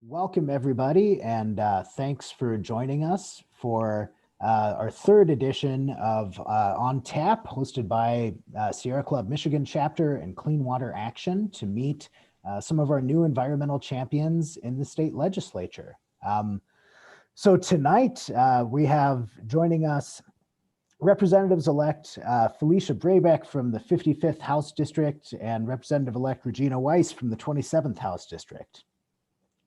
Welcome, everybody, and thanks for joining us for our third edition of On Tap, hosted by Sierra Club Michigan Chapter and Clean Water Action to meet some of our new environmental champions in the state legislature. So tonight we have joining us Representatives-elect Felicia Brabec from the 55th House District and Representative-elect Regina Weiss from the 27th House District.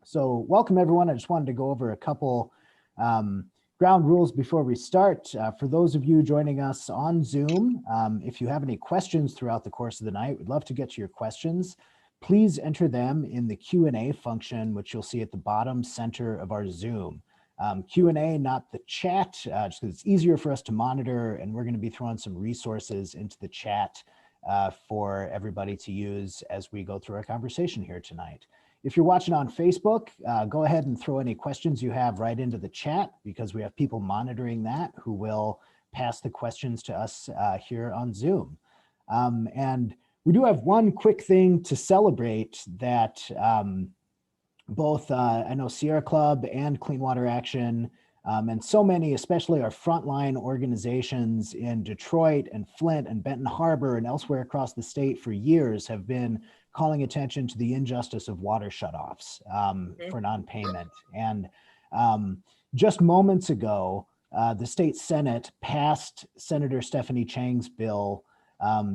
So welcome, everyone. I just wanted to go over a couple ground rules before we start. For those of you joining us on Zoom, if you have any questions throughout the course of the night, we'd love to get to your questions. Please enter them in the Q&A function, which you'll see at the bottom center of our Zoom. Q&A, not the chat, just because it's easier for us to monitor, and we're going to be throwing some resources into the chat for everybody to use as we go through our conversation here tonight. If you're watching on Facebook, go ahead and throw any questions you have right into the chat, because we have people monitoring that who will pass the questions to us here on Zoom. And we do have one quick thing to celebrate that both I know Sierra Club and Clean Water Action and so many, especially our frontline organizations in Detroit and Flint and Benton Harbor and elsewhere across the state for years have been calling attention to the injustice of water shutoffs for non-payment. And just moments ago, the state Senate passed Senator Stephanie Chang's bill,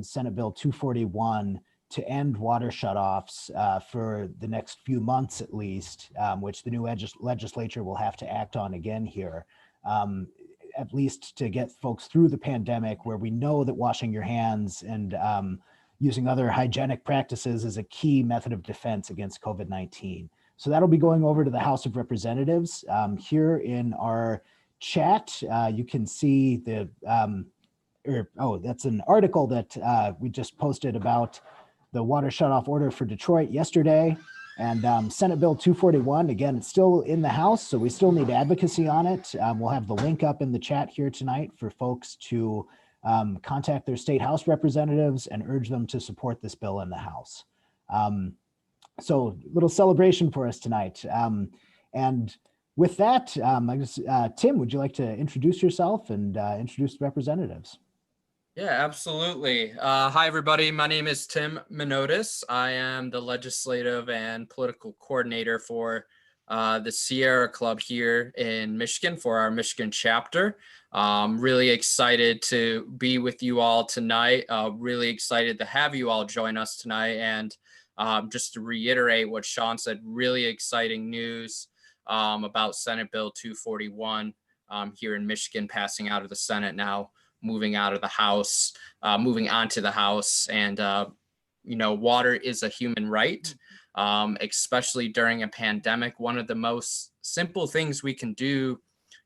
Senate Bill 241, to end water shutoffs for the next few months at least, which the new legislature will have to act on again here, at least to get folks through the pandemic, where we know that washing your hands and using other hygienic practices is a key method of defense against COVID-19. So that'll be going over to the House of Representatives. Here in our chat, you can see the, that's an article that we just posted about the water shutoff order for Detroit yesterday. And Senate Bill 241, again, it's still in the House, so we still need advocacy on it. We'll have the link up in the chat here tonight for folks to contact their state House representatives and urge them to support this bill in the House. So little celebration for us tonight. And with that, I guess, Tim, would you like to introduce yourself and introduce the representatives? Yeah, absolutely. Hi, everybody. My name is Tim Minotas. I am the legislative and political coordinator for the Sierra Club here in Michigan for our Michigan chapter. Really excited to be with you all tonight. Really excited to have you all join us tonight. And just to reiterate what Sean said, really exciting news about Senate Bill 241 here in Michigan, passing out of the Senate now, moving out of the House, moving onto the House. And, you know, water is a human right, especially during a pandemic. One of the most simple things we can do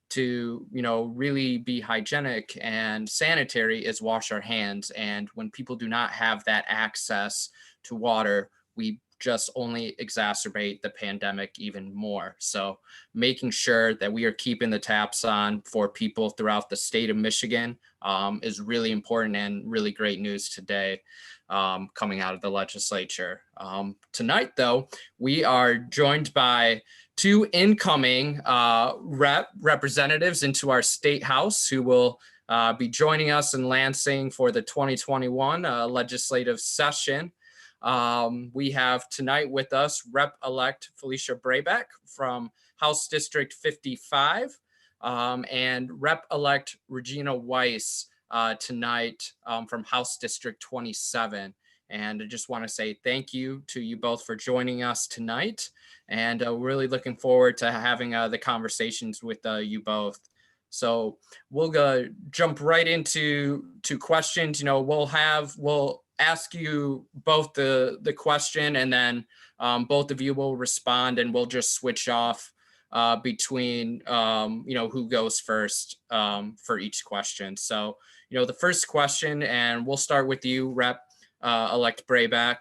to, you know, really be hygienic and sanitary is wash our hands. And when people do not have that access to water, we just only exacerbate the pandemic even more. So making sure that we are keeping the taps on for people throughout the state of Michigan is really important, and really great news today coming out of the legislature. Tonight, though, we are joined by two incoming representatives into our state house who will be joining us in Lansing for the 2021 legislative session. We have tonight with us Rep-elect Felicia Brabec from House District 55 and Rep-elect Regina Weiss tonight from House District 27. And I just want to say thank you to you both for joining us tonight. And really looking forward to having the conversations with you both. So we'll jump right into questions. You know, we'll ask you both the question, and then both of you will respond, and we'll just switch off between you know, who goes first for each question. So, you know, the first question, and we'll start with you, Rep-elect Brabec,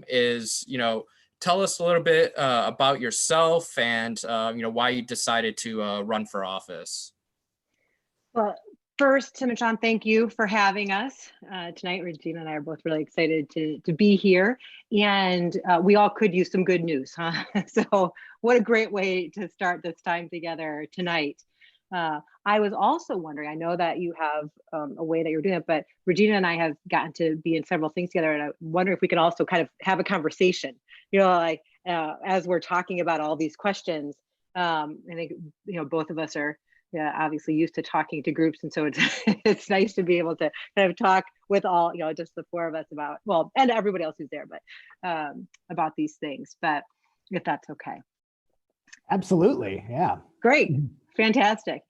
is, you know, tell us a little bit about yourself and you know, why you decided to run for office. Well, First, Tim and Sean, thank you for having us tonight. Regina and I are both really excited to be here, and we all could use some good news, huh? So what a great way to start this time together tonight. I was also wondering, I know that you have a way that you're doing it, but Regina and I have gotten to be in several things together, and I wonder if we could also kind of have a conversation, like as we're talking about all these questions. I think, both of us are obviously used to talking to groups. And so it's, it's nice to be able to kind of talk with all, just the four of us about, well, and everybody else who's there, but about these things, but if that's okay. Absolutely. Yeah. Great. Fantastic.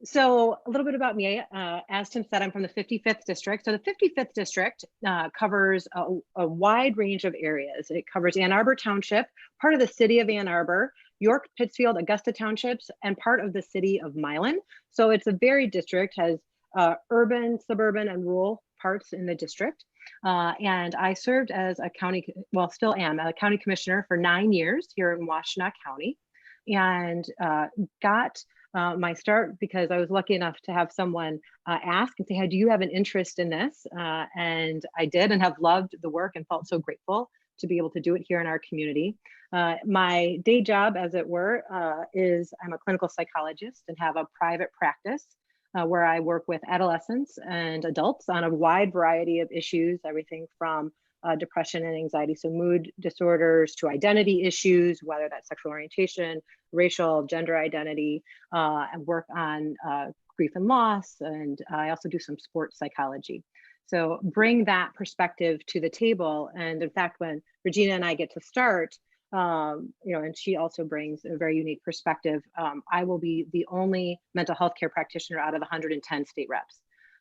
So a little bit about me. As Tim said, I'm from the 55th district. So the 55th district covers a wide range of areas. It covers Ann Arbor Township, part of the city of Ann Arbor, York, Pittsfield, Augusta townships, and part of the city of Milan. So it's a varied district, has urban, suburban, and rural parts in the district. And I served as a county, well, still am a county commissioner for 9 years here in Washtenaw County, and got my start because I was lucky enough to have someone ask and say, hey, do you have an interest in this? And I did, and have loved the work and felt so grateful to be able to do it here in our community. My day job, as it were, is I'm a clinical psychologist and have a private practice where I work with adolescents and adults on a wide variety of issues, everything from depression and anxiety, so mood disorders, to identity issues, whether that's sexual orientation, racial, gender identity, and work on grief and loss. And I also do some sports psychology. So bring that perspective to the table. And in fact, when Regina and I get to start, and she also brings a very unique perspective, I will be the only mental health care practitioner out of 110 state reps.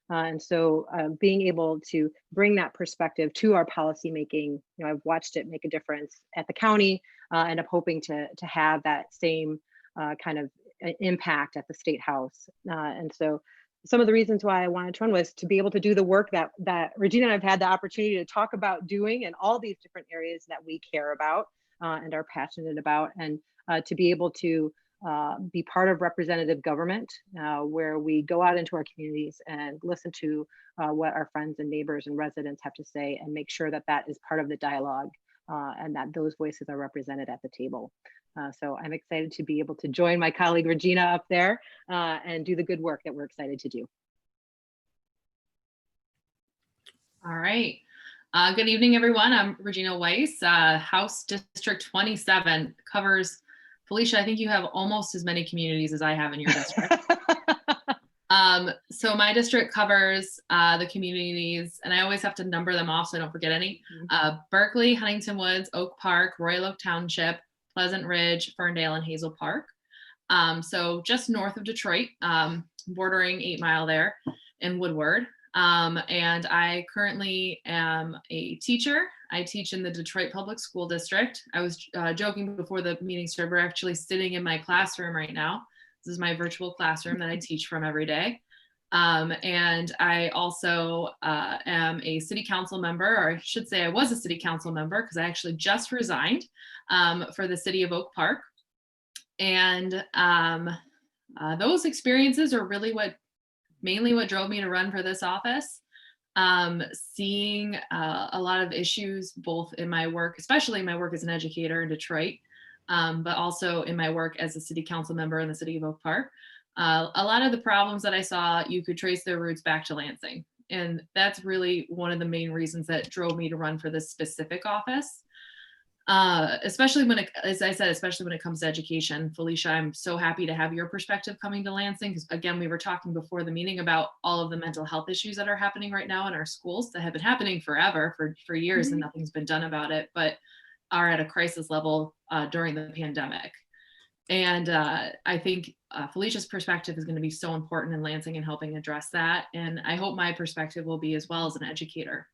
And so being able to bring that perspective to our policy making, I've watched it make a difference at the county, and I'm hoping to have that same kind of impact at the state house. And so some of the reasons why I wanted to run was to be able to do the work that Regina and I've had the opportunity to talk about doing in all these different areas that we care about and are passionate about, and to be able to be part of representative government, where we go out into our communities and listen to what our friends and neighbors and residents have to say, and make sure that that is part of the dialogue, and that those voices are represented at the table. So I'm excited to be able to join my colleague Regina up there and do the good work that we're excited to do. All right. Good evening, everyone. I'm Regina Weiss. House District 27 covers, Felicia, I think you have almost as many communities as I have in your district. So my district covers the communities, and I always have to number them off so I don't forget any. Berkley, Huntington Woods, Oak Park, Royal Oak Township, Pleasant Ridge, Ferndale, and Hazel Park. So just north of Detroit, bordering 8 Mile there in Woodward. And I currently am a teacher. I teach in the Detroit Public School District. I was joking before the meeting started, we're actually sitting in my classroom right now. This is my virtual classroom that I teach from every day. And I also am a city council member, or I should say I was a city council member because I actually just resigned for the city of Oak Park. And those experiences are really mainly what drove me to run for this office. Seeing a lot of issues, both in my work, especially my work as an educator in Detroit, but also in my work as a city council member in the city of Oak Park. A lot of the problems that I saw, you could trace their roots back to Lansing. And that's really one of the main reasons that drove me to run for this specific office. Especially when as I said, especially when it comes to education. Felicia, I'm so happy to have your perspective coming to Lansing, because again, we were talking before the meeting about all of the mental health issues that are happening right now in our schools that have been happening forever, for years, and nothing's been done about it, but are at a crisis level during the pandemic. And I think Felicia's perspective is going to be so important in Lansing and helping address that. And I hope my perspective will be as well as an educator.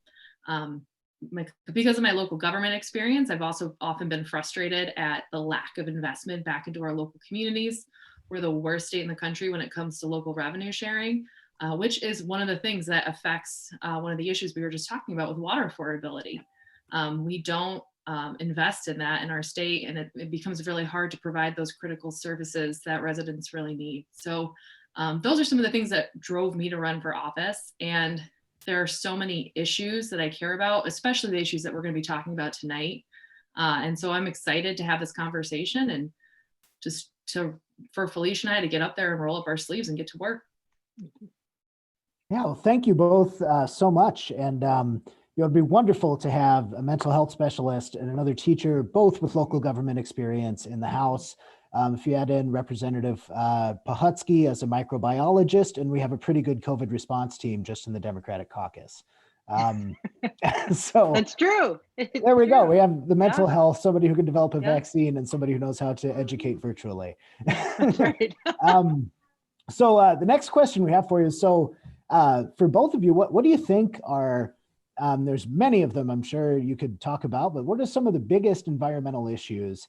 Because of my local government experience, I've also often been frustrated at the lack of investment back into our local communities. We're the worst state in the country when it comes to local revenue sharing, which is one of the things that affects one of the issues we were just talking about with water affordability. We don't invest in that in our state, and it becomes really hard to provide those critical services that residents really need. So Those are some of the things that drove me to run for office. And there are so many issues that I care about, especially the issues that we're going to be talking about tonight. And so I'm excited to have this conversation and just for Felicia and I to get up there and roll up our sleeves and get to work. Yeah, well, thank you both so much. And it'd be wonderful to have a mental health specialist and another teacher, both with local government experience in the House. If you add in Representative Pahutsky as a microbiologist, and we have a pretty good COVID response team just in the Democratic caucus. So That's true. there we go. We have the mental Yeah. health, somebody who can develop a Yeah. vaccine, and somebody who knows how to educate virtually. That's right. So the next question we have for you is, so for both of you, what do you think are, there's many of them I'm sure you could talk about, but what are some of the biggest environmental issues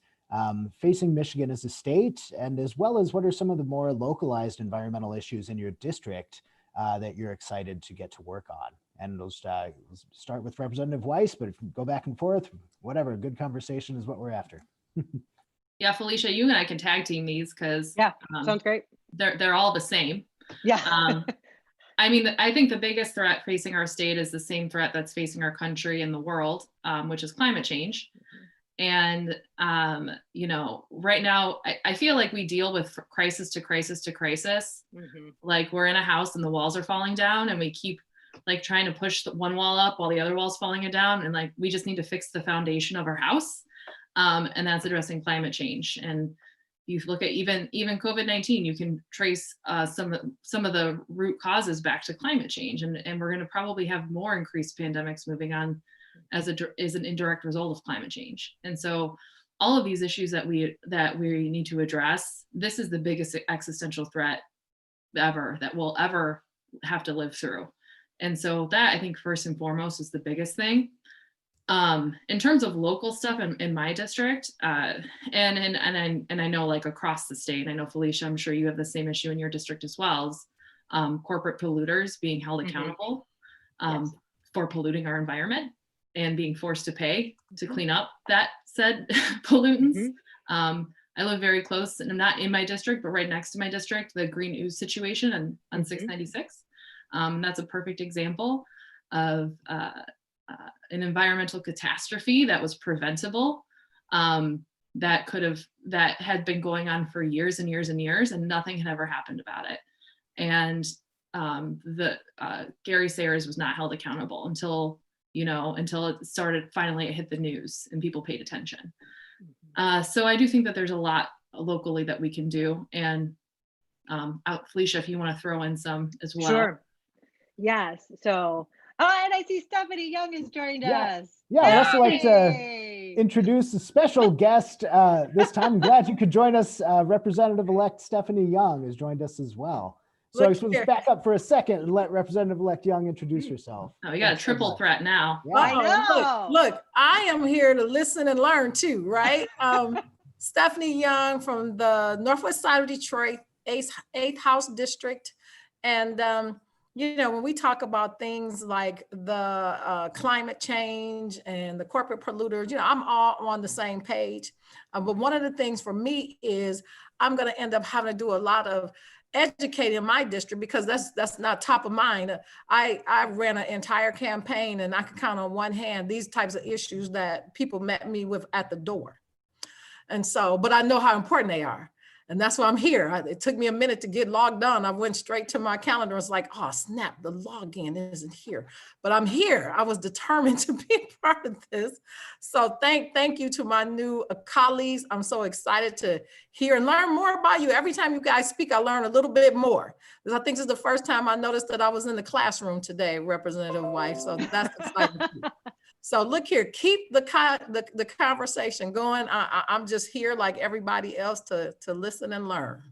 facing Michigan as a state, and as well as what are some of the more localized environmental issues in your district that you're excited to get to work on? And we'll start with Representative Weiss, but if you go back and forth, whatever, good conversation is what we're after. Yeah, Felicia, you and I can tag team these because Yeah, sounds great. they're all the same. Yeah. I mean, I think the biggest threat facing our state is the same threat that's facing our country and the world, which is climate change. And, you know, right now, I feel like we deal with crisis to crisis to crisis. Like we're in a house and the walls are falling down and we keep like trying to push the one wall up while the other wall's falling down. And like, we just need to fix the foundation of our house. And that's addressing climate change. And you look at even COVID-19, you can trace some of the root causes back to climate change. And we're going to probably have more increased pandemics moving on as an indirect result of climate change. And so all of these issues that we need to address, this is the biggest existential threat ever that we'll ever have to live through. And so that, I think, first and foremost is the biggest thing. In terms of local stuff in my district, and I know like across the state, I know Felicia, I'm sure you have the same issue in your district as well, as corporate polluters being held accountable for polluting our environment and being forced to pay to clean up that said pollutants. I live very close, and I'm not in my district, but right next to my district, the Green Ooze situation on 696. That's a perfect example of an environmental catastrophe that was preventable, that had been going on for years and years and years, and nothing had ever happened about it. And Gary Sayers was not held accountable until it started, finally it hit the news and people paid attention. So I do think that there's a lot locally that we can do. And Felicia, if you want to throw in some as well. Sure. Yes. So, and I see Stephanie Young has joined us. Yeah, I'd also like to introduce a special guest this time. I'm glad you could join us. Representative-elect Stephanie Young has joined us as well. So I just want to back up for a second and let Representative-elect Young introduce herself. Oh, you got a triple threat now. Yeah. I know. Look, I am here to listen and learn too, right? Stephanie Young from the northwest side of Detroit, 8th House District. And, when we talk about things like the climate change and the corporate polluters, I'm all on the same page. But one of the things for me is I'm going to end up having to do a lot of educating my district because that's not top of mind. I ran an entire campaign and I can count on one hand these types of issues that people met me with at the door. And so, but I know how important they are. And that's why I'm here. It took me a minute to get logged on. I went straight to my calendar. It's like, oh, snap, the login isn't here. But I'm here. I was determined to be a part of this. So thank you to my new colleagues. I'm so excited to hear and learn more about you. Every time you guys speak, I learn a little bit more. Because I think this is the first time I noticed that I was in the classroom today, Representative Weiss. So that's exciting. So look here, keep the conversation going. I'm just here like everybody else to listen and learn.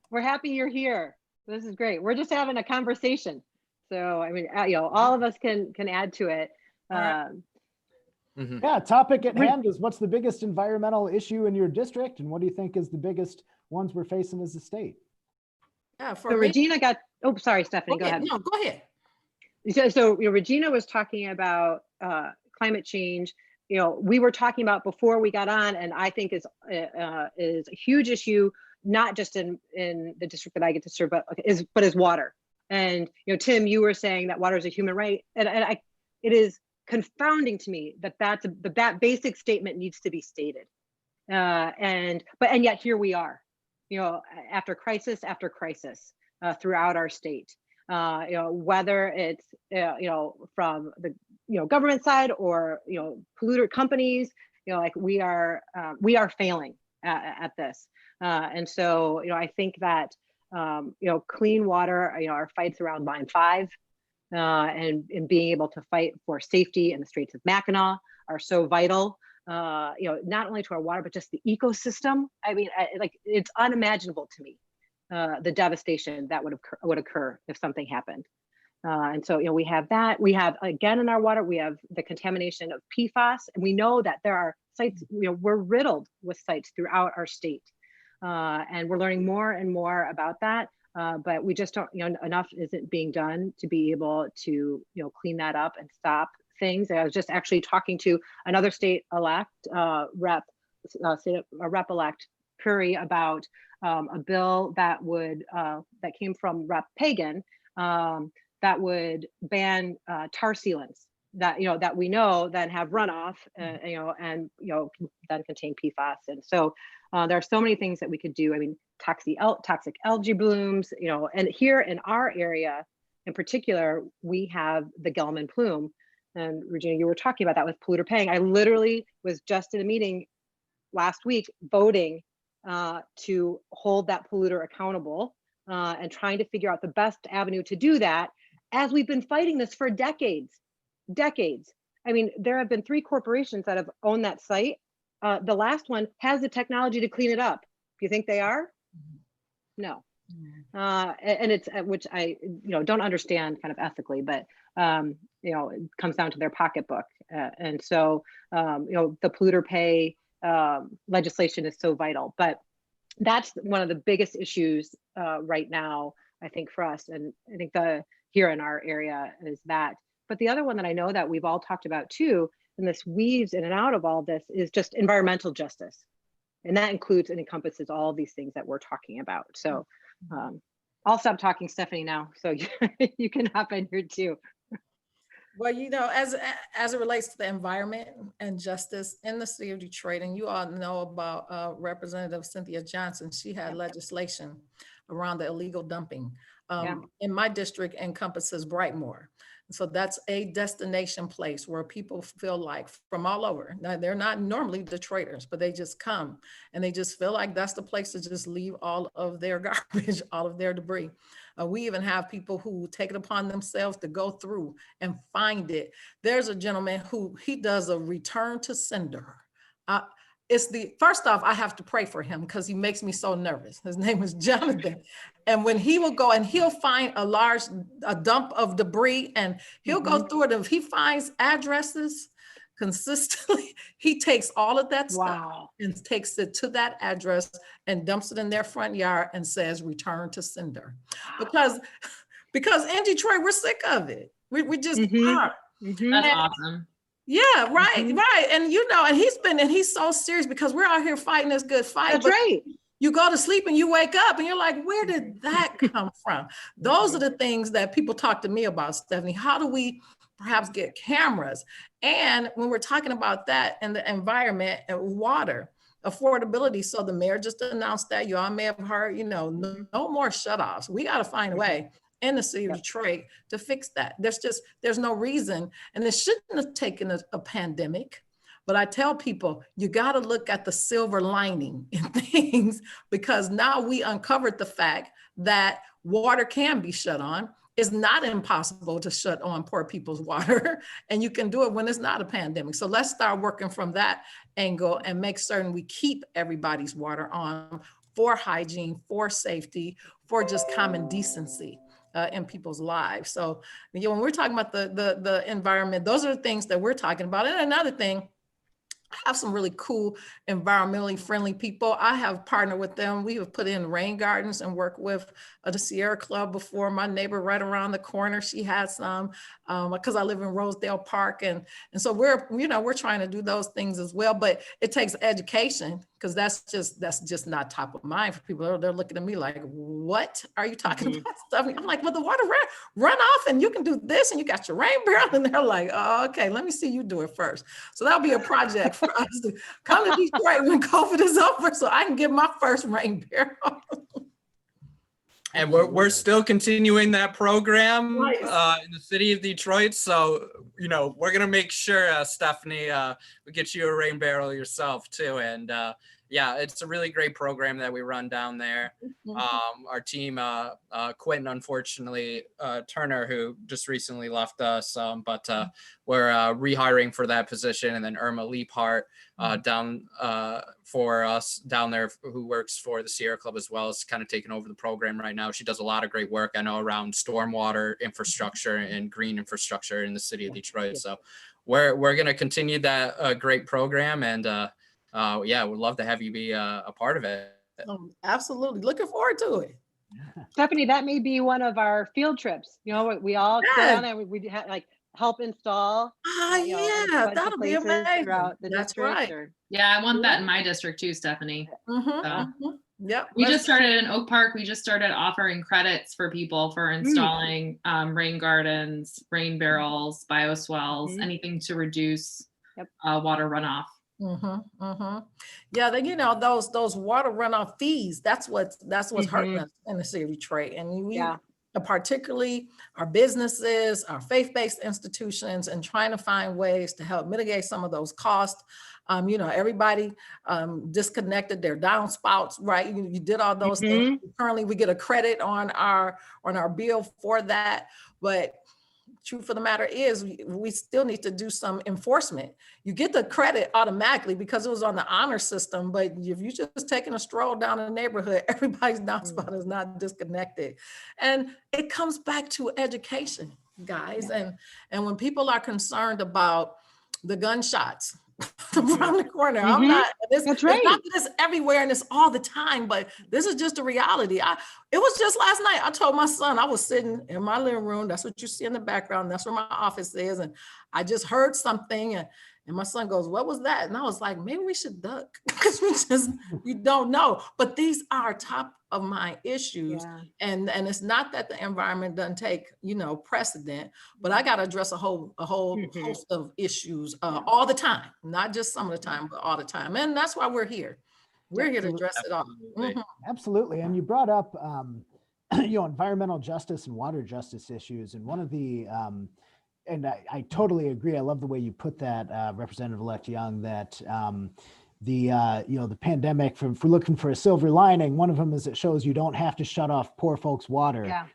We're happy you're here. This is great. We're just having a conversation. So, I mean, all of us can add to it. Yeah, topic at hand is what's the biggest environmental issue in your district? And what do you think is the biggest ones we're facing as a state? Yeah, so Regina got, oh, sorry, Stephanie, go ahead. No, go ahead. So Regina was talking about climate change. We were talking about before we got on, and I think is a huge issue not just in the district that I get to serve, but is water. And, you know, Tim, you were saying that water is a human right. And it is confounding to me that that basic statement needs to be stated. And yet here we are, you know, after crisis after crisis throughout our state. You know, whether it's you know, from the, you know, government side or, you know, polluter companies, you know, like we are failing at this. And so, you know, I think that you know, clean water, you know, our fights around Line 5 and being able to fight for safety in the Straits of Mackinac are so vital. You know, not only to our water, but just the ecosystem. I mean, like, it's unimaginable to me the devastation that would occur if something happened. And so, you know, we have that. We have, again, in our water, we have the contamination of PFAS, and we know that there are sites, you know, we're riddled with sites throughout our state. And we're learning more and more about that. But we just don't, you know, enough isn't being done to be able to, you know, clean that up and stop things. I was just actually talking to another state-elect Rep-elect Curry about a bill that would that came from Rep Pagan that would ban tar sealants that, you know, that we know then have runoff, you know, and, you know, then contain PFAS. And so there are so many things that we could do. I mean, toxic algae blooms, you know, and here in our area in particular, we have the Gelman plume. And Regina, you were talking about that with polluter paying. I literally was just in a meeting last week voting to hold that polluter accountable and trying to figure out the best avenue to do that, as we've been fighting this for decades. I mean, there have been 3 corporations that have owned that site. The last one has the technology to clean it up. Do you think they are? No. And it's, which I, you know, don't understand kind of ethically, but you know, it comes down to their pocketbook. And so, you know, the polluter pay legislation is so vital, but that's one of the biggest issues right now, I think, for us. And I think here in our area is that. But the other one that I know that we've all talked about too, and this weaves in and out of all this, is just environmental justice. And that includes and encompasses all these things that we're talking about. So I'll stop talking, Stephanie, now, so you can hop in here too. Well, you know, as it relates to the environment and justice in the city of Detroit, and you all know about Representative Cynthia Johnson, she had legislation around the illegal dumping. In my district encompasses Brightmoor. So that's a destination place where people feel like from all over. Now, they're not normally Detroiters, but they just come and they just feel like that's the place to just leave all of their garbage, all of their debris. We even have people who take it upon themselves to go through and find it. There's a gentleman who he does a return to sender. First off, I have to pray for him because he makes me so nervous. His name is Jonathan. And when he will go and he'll find a dump of debris and he'll go through it. If he finds addresses consistently, he takes all of that stuff and takes it to that address and dumps it in their front yard and says, return to sender. Because in Detroit, we're sick of it. We just are. That's awesome. Yeah, right. And you know, and he's so serious because we're out here fighting this good fight. That's right. You go to sleep and you wake up and you're like, where did that come from? Those are the things that people talk to me about, Stephanie. How do we perhaps get cameras? And when we're talking about that and the environment and water, affordability. So the mayor just announced that. You all may have heard, you know, no more shutoffs. We got to find a way in the city of Detroit to fix that. There's no reason, and it shouldn't have taken a pandemic, but I tell people, you got to look at the silver lining in things, because now we uncovered the fact that water can be shut on. It's not impossible to shut on poor people's water, and you can do it when it's not a pandemic. So let's start working from that angle and make certain we keep everybody's water on for hygiene, for safety, for just common decency in people's lives. So, you know, when we're talking about the environment, those are the things that we're talking about. And another thing, have some really cool, environmentally friendly people. I have partnered with them. We have put in rain gardens and worked with the Sierra Club before. My neighbor right around the corner, she has some, because I live in Rosedale Park. And so we're trying to do those things as well, but it takes education, because that's just not top of mind for people. They're looking at me like, what are you talking about stuff? I'm like, well, the water run off and you can do this and you got your rain barrel. And they're like, oh, okay, let me see you do it first. So that'll be a project for us to come to Detroit when COVID is over so I can get my first rain barrel. And we're still continuing that program Nice. in the city of Detroit. So, we're going to make sure, Stephanie, we get you a rain barrel yourself too. And yeah, it's a really great program that we run down there. Our team, Quentin, unfortunately, Turner, who just recently left us, but we're rehiring for that position. And then Irma Leaphart down for us down there, who works for the Sierra Club as well, is kind of taking over the program right now. She does a lot of great work, I know, around stormwater infrastructure and green infrastructure in the city of Detroit. So we're going to continue that great program, and yeah, we'd love to have you be a part of it. Absolutely. Looking forward to it. Stephanie, that may be one of our field trips. We all go down there, we like help install. Yeah, that'll be amazing. Throughout the That's district, right. or- Yeah, I want that in my district too, Stephanie. Yep. We just started in Oak Park. We just started offering credits for people for installing rain gardens, rain barrels, bioswales, anything to reduce water runoff. Yeah, those water runoff fees, that's what's hurting us in the city of Detroit. And we particularly our businesses, our faith-based institutions, and trying to find ways to help mitigate some of those costs. Everybody disconnected their downspouts, right? You did all those things. Currently, we get a credit on our bill for that, but truth of the matter is we still need to do some enforcement. You get the credit automatically because it was on the honor system, but if you're just taking a stroll down the neighborhood, everybody's downspout is not disconnected. And it comes back to education, guys. And when people are concerned about the gunshots around the corner, I'm not, it's not that it's everywhere and it's all the time, but this is just a reality. It was just last night, I told my son, I was sitting in my living room, that's what you see in the background, that's where my office is, and I just heard something, and my son goes, what was that? And I was like, maybe we should duck, because we don't know. But these are top of mind issues. And it's not that the environment doesn't take, precedent, but I got to address a whole host of issues all the time, not just some of the time, but all the time. And that's why we're here. We're here to address it all. Absolutely. And you brought up, environmental justice and water justice issues. And one of the, and I totally agree. I love the way you put that, Representative-elect Young, that the pandemic, if we're looking for a silver lining, one of them is it shows you don't have to shut off poor folks' water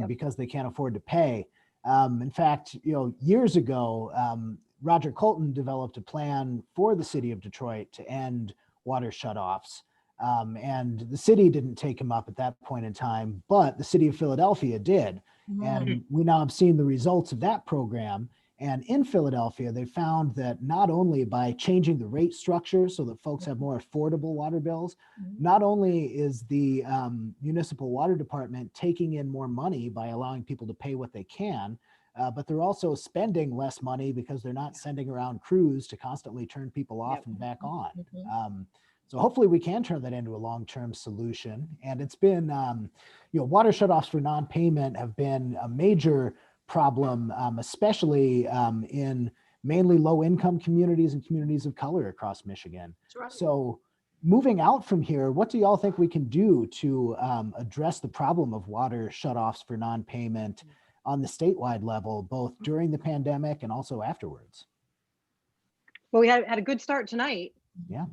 because they can't afford to pay. In fact, years ago, Roger Colton developed a plan for the city of Detroit to end water shutoffs. And the city didn't take him up at that point in time, but the city of Philadelphia did. And we now have seen the results of that program. And in Philadelphia, they found that not only by changing the rate structure so that folks have more affordable water bills, not only is the municipal water department taking in more money by allowing people to pay what they can, but they're also spending less money because they're not sending around crews to constantly turn people off and back on. So hopefully we can turn that into a long-term solution. And it's been, water shutoffs for non-payment have been a major problem, especially in mainly low-income communities and communities of color across Michigan. So moving out from here, what do y'all think we can do to address the problem of water shutoffs for non-payment on the statewide level, both during the pandemic and also afterwards? Well, we had a good start tonight. Yeah.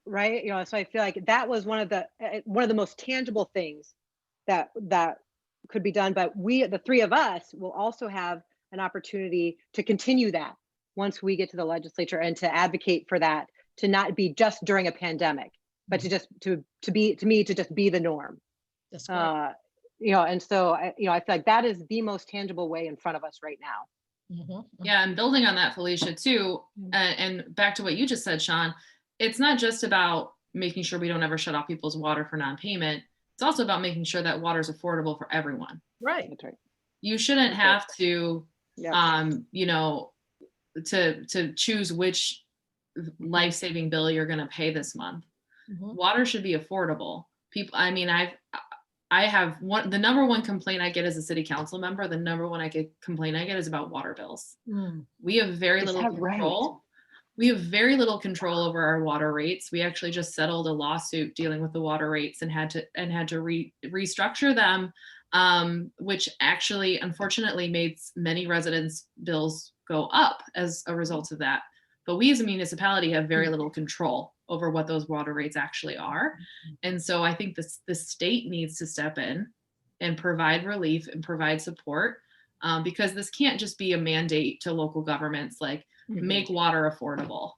Right. So I feel like that was one of the most tangible things that could be done. But the three of us will also have an opportunity to continue that once we get to the legislature and to advocate for that, to not be just during a pandemic, but to just to be the norm. That's right. And so I feel like that is the most tangible way in front of us right now. Yeah, and building on that, Felicia, too, and back to what you just said, Sean, it's not just about making sure we don't ever shut off people's water for non-payment. It's also about making sure that water is affordable for everyone. Right. That's right. You shouldn't have to, Yeah. you know, to choose which life-saving bill you're going to pay this month. Water should be affordable. People, I mean, I have the number one complaint I get as a city council member, the number one complaint I get is about water bills. We have very little control. Right? We have very little control over our water rates. We actually just settled a lawsuit dealing with the water rates and had to restructure them, which actually unfortunately made many residents' bills go up as a result of that. But we as a municipality have very little control over what those water rates actually are. And so I think the state needs to step in and provide relief and provide support, because this can't just be a mandate to local governments, like make water affordable,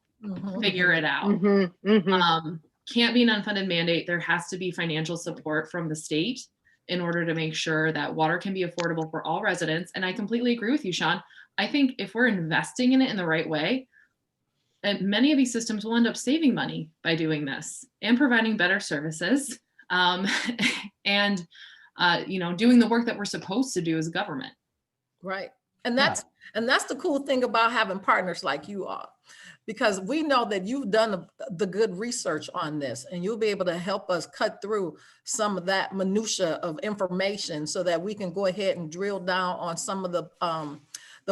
figure it out. Can't be an unfunded mandate. There has to be financial support from the state in order to make sure that water can be affordable for all residents. And I completely agree with you, Sean. I think if we're investing in it in the right way, and many of these systems will end up saving money by doing this and providing better services, and you know, doing the work that we're supposed to do as a government. Right. And that's the cool thing about having partners like you are, because we know that you've done the good research on this, and you'll be able to help us cut through some of that minutia of information so that we can go ahead and drill down on some of the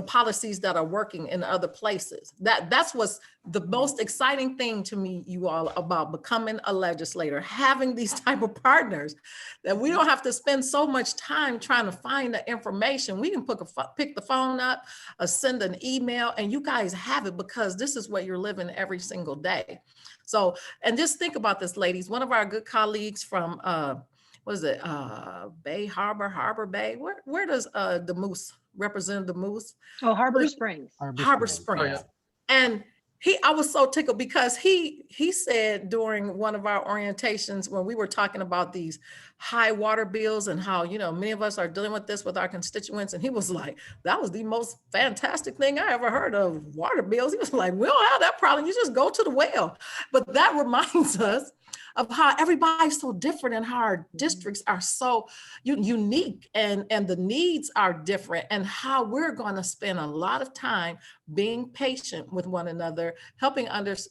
policies that are working in other places. That's what's the most exciting thing to me, you all, about becoming a legislator, having these type of partners that we don't have to spend so much time trying to find the information. We can pick the phone up, send an email, and you guys have it because this is what you're living every single day. So, and just think about this, ladies. One of our good colleagues from, what is it, Harbor Bay? Where does the Moose, Representative Moose? Oh, Harbor Springs. Harbor Springs. Oh, yeah. And I was so tickled because he said during one of our orientations when we were talking about these high water bills and how, you know, many of us are dealing with this with our constituents. And he was like, that was the most fantastic thing I ever heard of, water bills. He was like, we don't have that problem. You just go to the well. But that reminds us of how everybody's so different and how our districts are so unique and the needs are different, and how we're going to spend a lot of time being patient with one another, helping others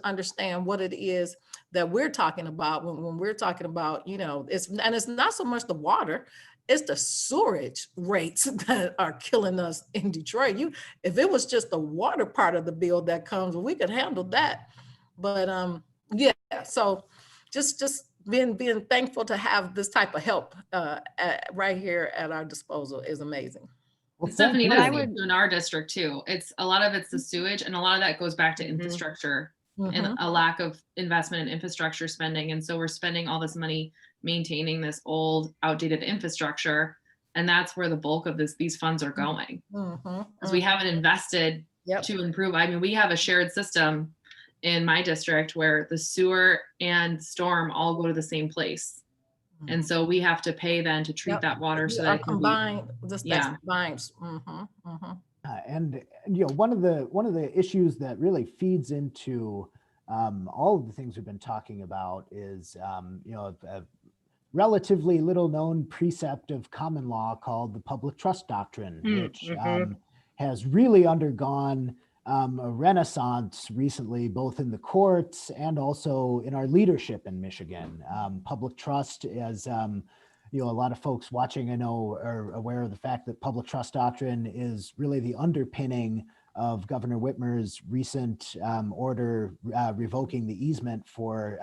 understand what it is that we're talking about when we're talking about, you know, it's not so much the water, it's the sewerage rates that are killing us in Detroit. If it was just the water part of the bill that comes, we could handle that. But yeah, so just being thankful to have this type of help right here at our disposal is amazing. Well, Stephanie, that's in our district too. A lot of it's the sewage, and a lot of that goes back to infrastructure and a lack of investment in infrastructure spending. And so we're spending all this money maintaining this old, outdated infrastructure, and that's where the bulk of these funds are going, because we haven't invested to improve. I mean, we have a shared system in my district where the sewer and storm all go to the same place. And so we have to pay then to treat that water so that it can combined. And you know, one of the issues that really feeds into all of the things we've been talking about is you know, a relatively little known precept of common law called the public trust doctrine, which has really undergone a renaissance recently, both in the courts and also in our leadership in Michigan. Public trust, as you know, a lot of folks watching, I know, are aware of the fact that public trust doctrine is really the underpinning of Governor Whitmer's recent order revoking the easement for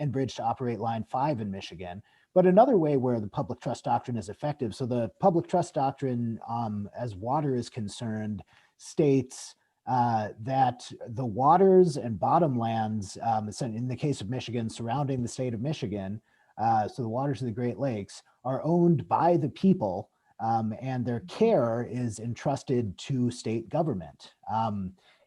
Enbridge to operate Line 5 in Michigan. But another way where the public trust doctrine is effective, so the public trust doctrine, as water is concerned, states that the waters and bottomlands, in the case of Michigan, surrounding the state of Michigan, so the waters of the Great Lakes, are owned by the people, and their care is entrusted to state government.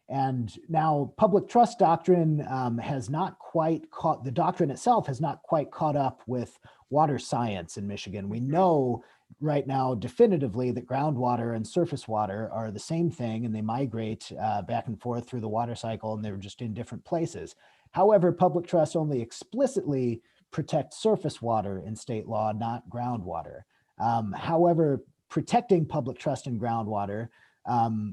And now public trust doctrine has not quite the doctrine itself has not quite caught up with water science in Michigan. We know right now definitively that groundwater and surface water are the same thing, and they migrate back and forth through the water cycle, and they're just in different places. However, public trust only explicitly protects surface water in state law, not groundwater. However, protecting public trust in groundwater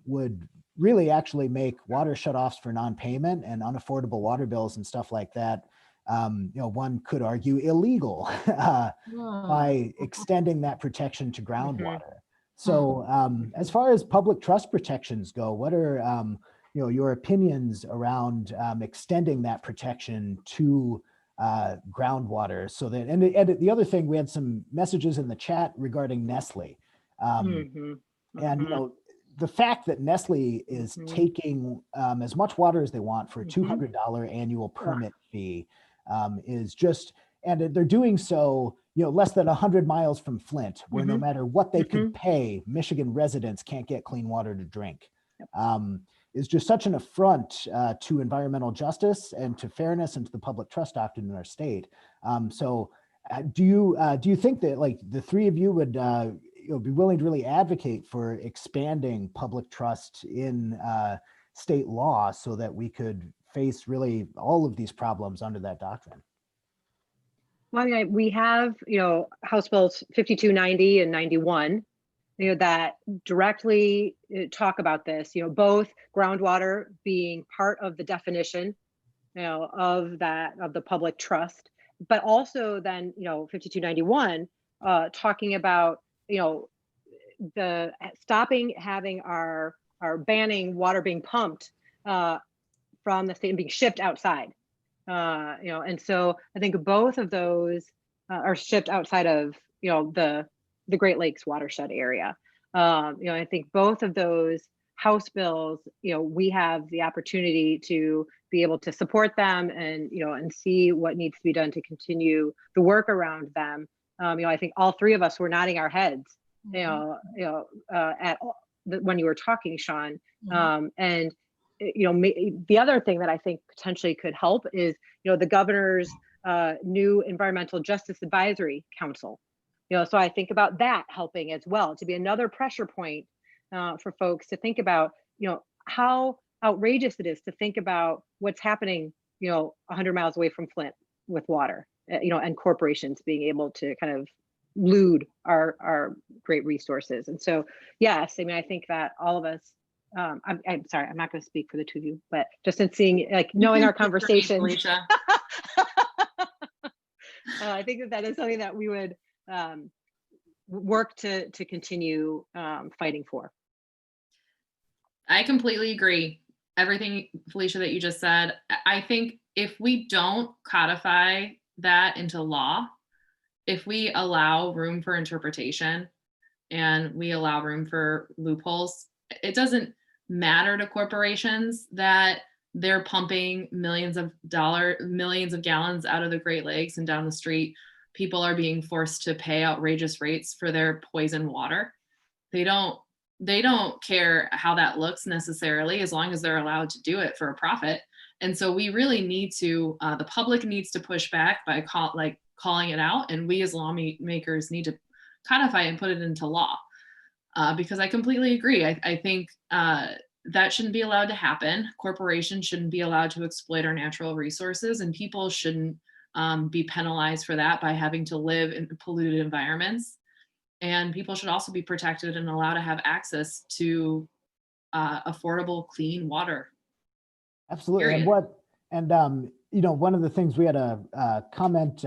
would really actually make water shutoffs for non-payment and unaffordable water bills and stuff like that, one could argue illegal by extending that protection to groundwater. So as far as public trust protections go, what are your opinions around extending that protection to groundwater? So that, and the other thing, we had some messages in the chat regarding Nestle. And the fact that Nestle is taking as much water as they want for a $200 annual permit fee is just, and they're doing so, less than 100 miles from Flint, where no matter what they could pay, Michigan residents can't get clean water to drink. Is just such an affront to environmental justice and to fairness and to the public trust doctrine in our state. So do you think that, like, the three of you would be willing to really advocate for expanding public trust in state law so that we could face really all of these problems under that doctrine? Well, I mean, we have, House Bills 5290 and 91, that directly talk about this, both groundwater being part of the definition, of the public trust, but also then, 5291 talking about, the stopping having our banning water being pumped from the state and being shipped outside. And so I think both of those are shipped outside of, the Great Lakes watershed area. I think both of those House bills, we have the opportunity to be able to support them and, and see what needs to be done to continue the work around them. I think all three of us were nodding our heads, when you were talking, Sean. And the other thing that I think potentially could help is, the governor's new Environmental Justice Advisory Council. So I think about that helping as well, to be another pressure point for folks to think about, how outrageous it is to think about what's happening, 100 miles away from Flint with water, and corporations being able to kind of lewd our great resources. And so, yes, I mean, I think that all of us, I'm sorry, I'm not going to speak for the two of you, but just in seeing, like, knowing our conversations, I think that is something that we would work to continue fighting for. I completely agree. Everything, Felicia, that you just said. I think if we don't codify that into law, if we allow room for interpretation and we allow room for loopholes, it doesn't matter to corporations that they're pumping millions of gallons out of the Great Lakes and down the street. People are being forced to pay outrageous rates for their poison water. They don't care how that looks necessarily, as long as they're allowed to do it for a profit. And so we really need to, the public needs to push back by calling it out, and we as lawmakers need to codify and put it into law. Because I completely agree. I think that shouldn't be allowed to happen. Corporations shouldn't be allowed to exploit our natural resources, and people shouldn't be penalized for that by having to live in polluted environments. And people should also be protected and allowed to have access to affordable, clean water. Absolutely. Period. One of the things, we had a comment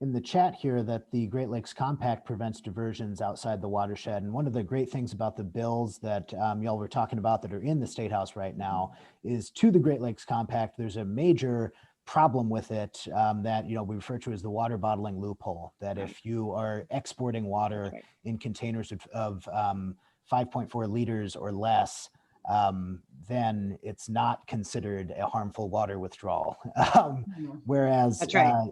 in the chat here that the Great Lakes Compact prevents diversions outside the watershed. And one of the great things about the bills that y'all were talking about that are in the State House right now is, to the Great Lakes Compact, there's a major problem with it that we refer to as the water bottling loophole, that if you are exporting water in containers of 5.4 liters or less, then it's not considered a harmful water withdrawal. Whereas,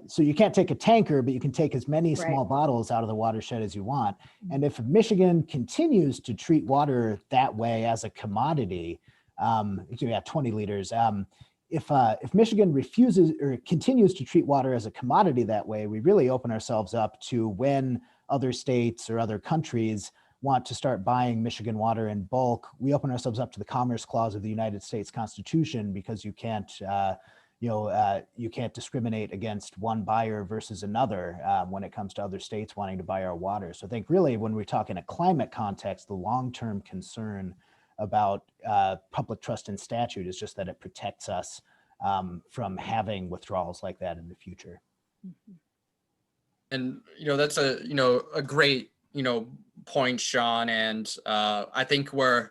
so you can't take a tanker, but you can take as many small bottles out of the watershed as you want. And if Michigan continues to treat water that way as a commodity, 20 liters, if Michigan refuses or continues to treat water as a commodity that way, we really open ourselves up to when other states or other countries want to start buying Michigan water in bulk. We open ourselves up to the Commerce Clause of the United States Constitution, because you can't discriminate against one buyer versus another when it comes to other states wanting to buy our water. So I think really when we talk in a climate context, the long-term concern about public trust in statute is just that it protects us from having withdrawals like that in the future. And, that's a great, point, Sean. And I think we're,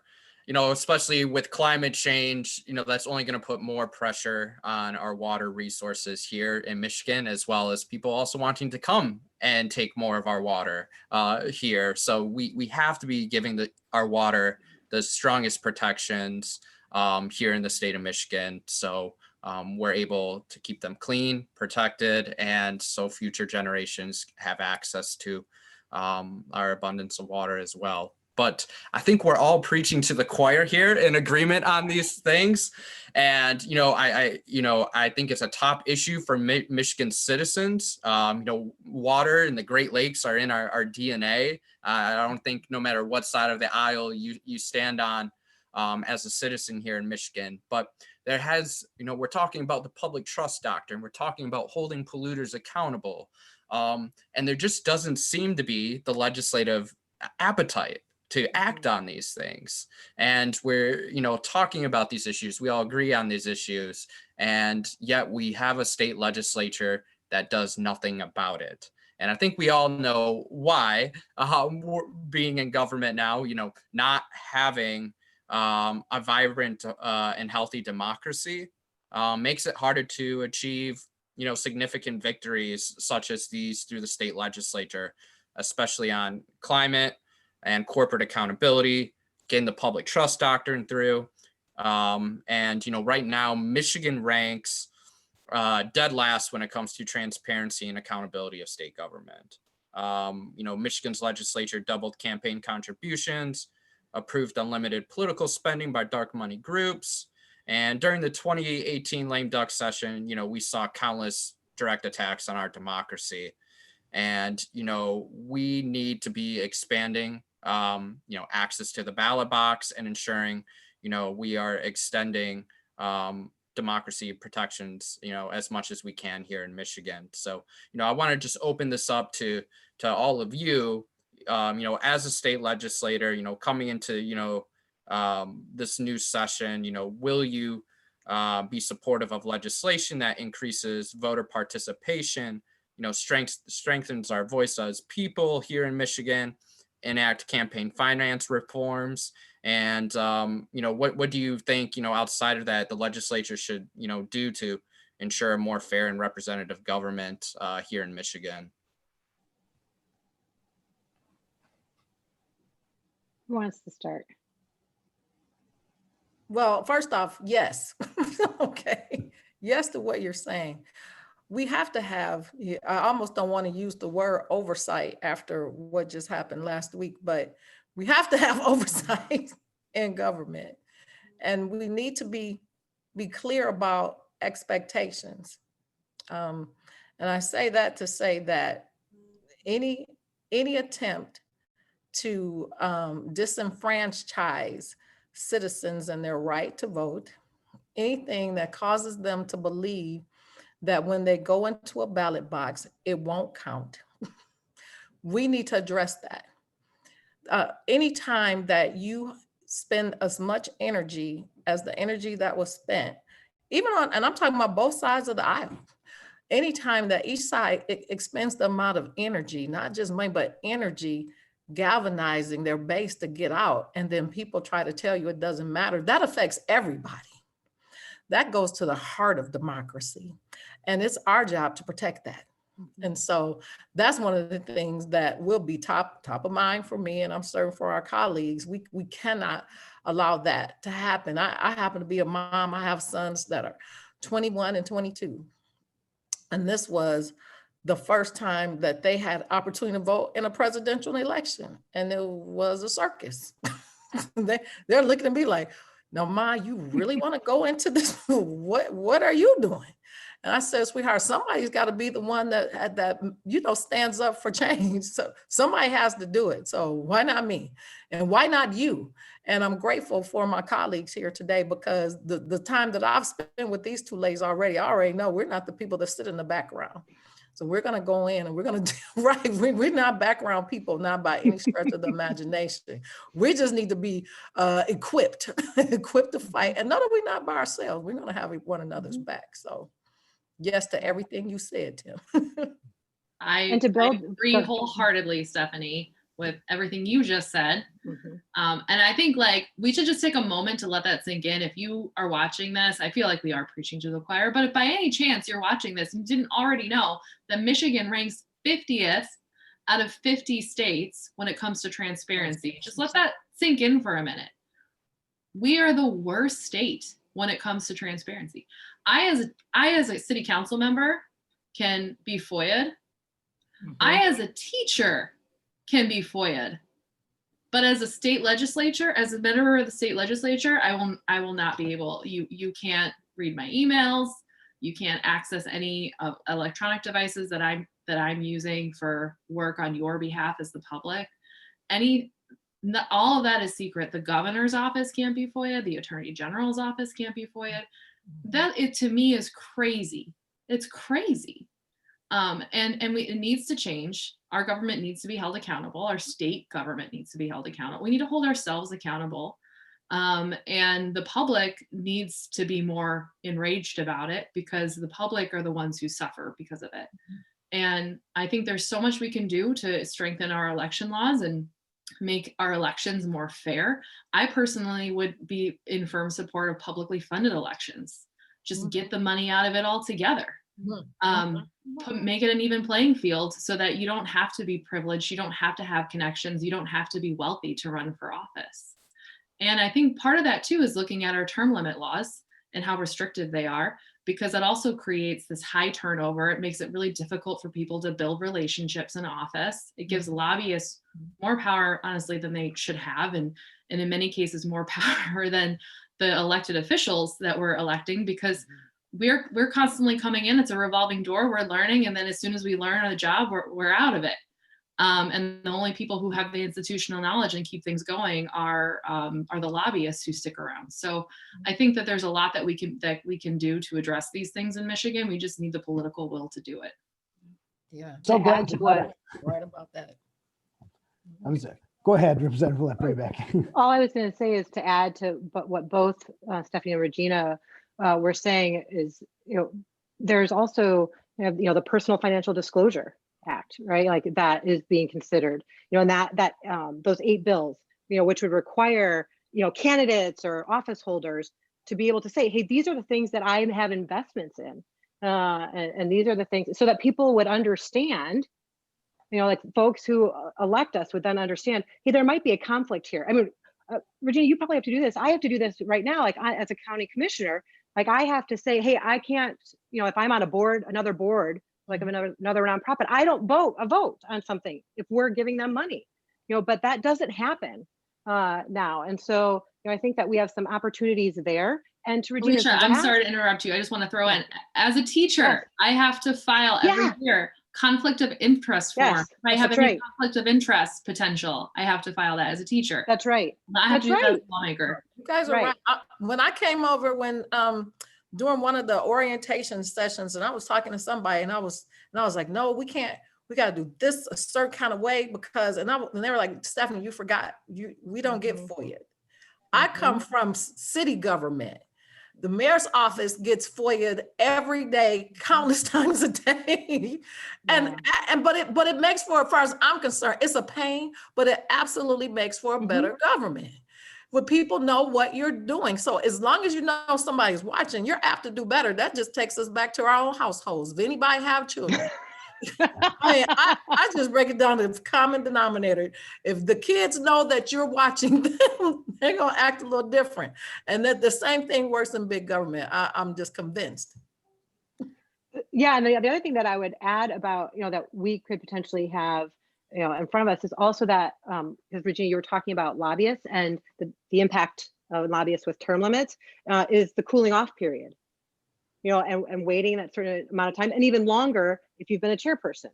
especially with climate change, that's only going to put more pressure on our water resources here in Michigan, as well as people also wanting to come and take more of our water here. So we have to be giving our water the strongest protections here in the state of Michigan. So we're able to keep them clean, protected, and so future generations have access to our abundance of water as well. But I think we're all preaching to the choir here, in agreement on these things. And, I think it's a top issue for Michigan citizens. Water and the Great Lakes are in our DNA. I don't think no matter what side of the aisle you stand on as a citizen here in Michigan, but there has, we're talking about the public trust doctrine. We're talking about holding polluters accountable. And there just doesn't seem to be the legislative appetite to act on these things. And we're, talking about these issues. We all agree on these issues. And yet we have a state legislature that does nothing about it. And I think we all know why, being in government now, not having a vibrant and healthy democracy makes it harder to achieve, significant victories such as these through the state legislature, especially on climate and corporate accountability, getting the public trust doctrine through. And, right now, Michigan ranks dead last when it comes to transparency and accountability of state government. Michigan's legislature doubled campaign contributions, approved unlimited political spending by dark money groups. And during the 2018 lame duck session, we saw countless direct attacks on our democracy. And, we need to be expanding, access to the ballot box and ensuring, we are extending democracy protections, as much as we can here in Michigan. So, I want to just open this up to all of you, as a state legislator, coming into, this new session, will you be supportive of legislation that increases voter participation, strengthens our voice as people here in Michigan, enact campaign finance reforms, and what do you think, outside of that, the legislature should, do to ensure a more fair and representative government here in Michigan? Who wants to start? Well, first off, yes. Okay. Yes to what you're saying. We have to have, I almost don't want to use the word oversight after what just happened last week, but we have to have oversight in government. And we need to be clear about expectations. And I say that to say that any attempt to disenfranchise citizens and their right to vote, anything that causes them to believe that when they go into a ballot box, it won't count. We need to address that. Anytime that you spend as much energy as the energy that was spent, even on, and I'm talking about both sides of the aisle, anytime that each side expends the amount of energy, not just money, but energy, galvanizing their base to get out, and then people try to tell you it doesn't matter, that affects everybody. That goes to the heart of democracy. And it's our job to protect that. And so that's one of the things that will be top of mind for me, and I'm certain for our colleagues. We cannot allow that to happen. I happen to be a mom. I have sons that are 21 and 22. And this was the first time that they had opportunity to vote in a presidential election. And it was a circus. They're looking at me like, now, Ma, you really want to go into this? What are you doing? And I said, sweetheart, somebody's got to be the one that stands up for change. So somebody has to do it. So why not me? And why not you? And I'm grateful for my colleagues here today, because the time that I've spent with these two ladies already, I already know we're not the people that sit in the background. So we're going to go in and we're going to do right. We're not background people, not by any stretch of the imagination. We just need to be equipped to fight. And know that we're not by ourselves. We're going to have one another's back. So yes to everything you said, Tim. I agree wholeheartedly, Stephanie, with everything you just said. And I think like we should just take a moment to let that sink in. If you are watching this, I feel like we are preaching to the choir, but if by any chance you're watching this and didn't already know that Michigan ranks 50th out of 50 states when it comes to transparency, just let that sink in for a minute. We are the worst state when it comes to transparency. I as a city council member can be FOIA'd. I as a teacher can be FOIA'd. But as a state legislature, as a member of the state legislature, I will not be able, you can't read my emails, you can't access any of electronic devices that I'm using for work on your behalf as the public. All of that is secret. The governor's office can't be FOIA'd, the attorney general's office can't be FOIA'd. That to me is crazy. It's crazy. It needs to change. Our government needs to be held accountable. Our state government needs to be held accountable. We need to hold ourselves accountable. And the public needs to be more enraged about it, because the public are the ones who suffer because of it. And I think there's so much we can do to strengthen our election laws and make our elections more fair. I personally would be in firm support of publicly funded elections. Just get the money out of it altogether. Make it an even playing field so that you don't have to be privileged, you don't have to have connections, you don't have to be wealthy to run for office. And I think part of that too is looking at our term limit laws and how restricted they are, because it also creates this high turnover. It makes it really difficult for people to build relationships in office. It gives lobbyists more power, honestly, than they should have, and in many cases more power than the elected officials that we're electing, because we're constantly coming in. It's a revolving door. We're learning, and then as soon as we learn on the job, we're out of it. And the only people who have the institutional knowledge and keep things going are the lobbyists who stick around. So I think that there's a lot that we can do to address these things in Michigan. We just need the political will to do it. Yeah. So glad to right about that. Go ahead, Representative Brabec. All I was going to say is to add to what both Stephanie and Regina were saying is, there's also, the Personal Financial Disclosure Act, right? Like that is being considered, and that those 8 bills, which would require, candidates or office holders to be able to say, hey, these are the things that I have investments in, and these are the things, so that people would understand, like folks who elect us would then understand, hey, there might be a conflict here. I mean, Regina, you probably have to do this. I have to do this right now. Like as a county commissioner, like I have to say, hey, I can't, if I'm on another board, like of another nonprofit, I don't vote on something if we're giving them money, but that doesn't happen now. And so, I think that we have some opportunities there. And to Regina, Felicia, I'm sorry to interrupt you. I just want to throw in, as a teacher, I have to file every year conflict of interest form. If I have any conflict of interest potential, I have to file that as a teacher. That's right. I have to do that as a lawmaker. You guys are right. When I came over, during one of the orientation sessions, and I was talking to somebody, and I was like, no, we can't. We got to do this a certain kind of way, because, and they were like, Stephanie, you forgot, we don't get FOIA. I come from city government. The mayor's office gets FOIA'd every day, countless times a day. But it makes for, as far as I'm concerned, it's a pain, but it absolutely makes for a better government, where people know what you're doing. So as long as you know somebody's watching, you're apt to do better. That just takes us back to our own households. If anybody have children, I just break it down to the common denominator. If the kids know that you're watching them, they're gonna act a little different. And that the same thing works in big government. I'm just convinced. Yeah, and the other thing that I would add about, that we could potentially have, in front of us is also that, because Regina, you were talking about lobbyists and the impact lobbyists with term limits, is the cooling off period, and waiting that certain amount of time, and even longer if you've been a chairperson,